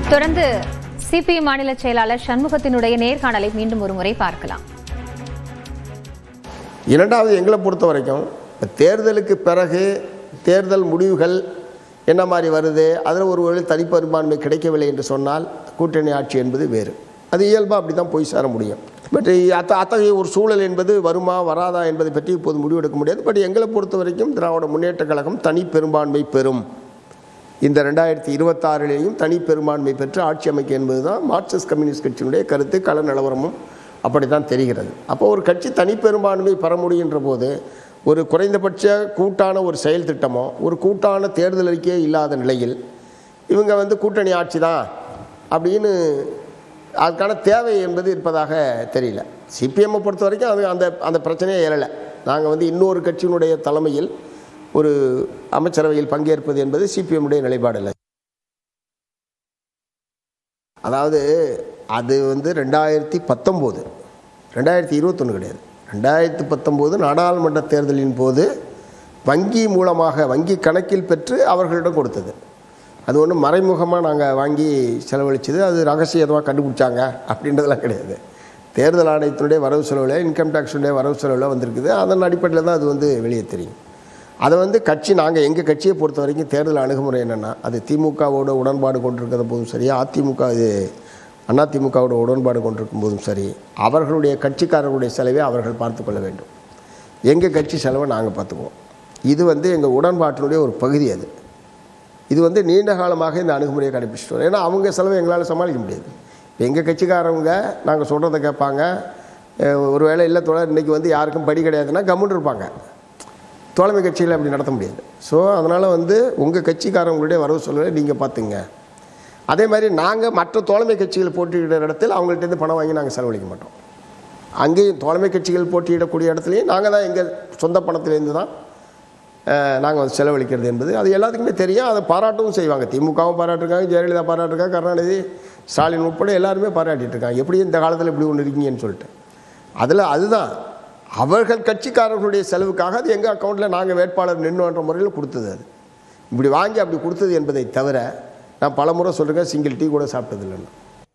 தொடர்ந்து சிபிஎம் மாநில செயலாளர் சண்முகத்தினுடைய நேர்காணலை மீண்டும் ஒரு முறை பார்க்கலாம். இரண்டாவது, எங்களை பொறுத்த வரைக்கும் தேர்தலுக்கு பிறகு தேர்தல் முடிவுகள் என்ன மாதிரி வருது, அதில் ஒருவேளை தனிப்பெரும்பான்மை கிடைக்கவில்லை என்று சொன்னால் கூட்டணி ஆட்சி என்பது வேறு. அது இயல்பாக அப்படி தான் போய் சேர முடியும். பட் அத்தகைய ஒரு சூழல் என்பது வருமா வராதா என்பதை பற்றி இப்போது முடிவெடுக்க முடியாது. பட் எங்களை பொறுத்த வரைக்கும் திராவிட முன்னேற்ற கழகம் தனி பெரும்பான்மை பெறும். இந்த 2026 தனி பெரும்பான்மை பெற்று ஆட்சி அமைக்க என்பது தான் மார்க்சிஸ்ட் கம்யூனிஸ்ட் கட்சியினுடைய கருத்து. கள நிலவரமும் அப்படி தான் தெரிகிறது. அப்போ ஒரு கட்சி தனி பெரும்பான்மை பெற முடிகின்ற போது ஒரு குறைந்தபட்ச கூட்டான ஒரு செயல் திட்டமோ ஒரு கூட்டான தேர்தல் அறிக்கையே இல்லாத நிலையில் இவங்க கூட்டணி ஆட்சி தான் அப்படின்னு அதுக்கான தேவை என்பது இருப்பதாக தெரியல. சிபிஎம்மை பொறுத்த வரைக்கும் அது அந்த பிரச்சனையே எழலை. நாங்கள் இன்னொரு கட்சியினுடைய தலைமையில் ஒரு அமைச்சரவையில் பங்கேற்பது என்பது சிபிஎம்முடைய நிலைப்பாடு இல்லை. அதாவது அது 2019 2021 கிடையாது. 2019 நாடாளுமன்ற தேர்தலின் போது வங்கி மூலமாக வங்கி கணக்கில் பெற்று அவர்களிடம் கொடுத்தது. அது ஒன்றும் மறைமுகமாக நாங்கள் வாங்கி செலவழித்தது, அது ரகசியமாக கண்டுபிடிச்சாங்க அப்படின்றதெல்லாம் கிடையாது. தேர்தல் ஆணையத்தினுடைய வரவு செலவில், இன்கம் டேக்ஸுடைய வரவு செலவில் வந்திருக்குது. அதன் அடிப்படையில் தான் அது வெளியே தெரியும். அதை கட்சி நாங்கள் எங்கள் கட்சியை பொறுத்த வரைக்கும் தேர்தல் அணுகுமுறை என்னென்னா, அது திமுகவோட உடன்பாடு கொண்டிருக்கிற போதும் சரி, அதிமுகவோட உடன்பாடு கொண்டிருக்கும் போதும் சரி, அவர்களுடைய கட்சிக்காரர்களுடைய செலவை அவர்கள் பார்த்து கொள்ள வேண்டும். எங்கள் கட்சி செலவை நாங்கள் பார்த்துக்குவோம். இது எங்கள் உடன்பாட்டினுடைய ஒரு பகுதி. இது நீண்ட காலமாக இந்த அணுகுமுறையை கடைபிடிச்சிட்டு வரும். ஏன்னா அவங்க செலவை எங்களால் சமாளிக்க முடியாது. இப்போ எங்கள் கட்சிக்காரவங்க நாங்கள் சொல்கிறத கேட்பாங்க. ஒரு வேளை இல்லை தோழர் இன்றைக்கி யாருக்கும் படி கிடையாதுன்னா கம்முன்னு இருப்பாங்க. தோழமை கட்சியில் அப்படி நடத்த முடியாது. ஸோ அதனால் உங்கள் கட்சிக்காரவங்களுடைய வரவு செலவை நீங்கள் பார்த்துங்க. அதே மாதிரி நாங்கள் மற்ற தோழமை கட்சிகள் போட்டியிடுற இடத்தில் அவங்கள்ட்டேருந்து பணம் வாங்கி நாங்கள் செலவழிக்க மாட்டோம். அங்கேயும் தோழமை கட்சிகள் போட்டியிடக்கூடிய இடத்துலையும் நாங்கள் தான் எங்கள் சொந்த பணத்திலேருந்து தான் நாங்கள் செலவழிக்கிறது என்பது அது எல்லாத்துக்குமே தெரியும். அதை பாராட்டவும் செய்வாங்க. திமுகவும் பாராட்டிருக்காங்க, ஜெயலலிதா பாராட்டிருக்காங்க, கருணாநிதி, ஸ்டாலின் உட்பட எல்லாருமே பாராட்டிகிட்டு இருக்காங்க. எப்படி இந்த காலத்தில் இப்படி ஒன்று இருக்கீங்கன்னு சொல்லிட்டு. அதுதான் அவர்கள் கட்சிக்காரர்களுடைய செலவுக்காக அது எங்கள் அக்கௌண்ட்டில் நாங்கள் வேட்பாளர் நின்றுன்ற முறையில் கொடுத்தது. அது இப்படி வாங்கி அப்படி கொடுத்தது என்பதை தவிர நான் பல முறை சொல்கிறேன், சிங்கிள் டீ கூட சாப்பிட்டதில்லைன்னு.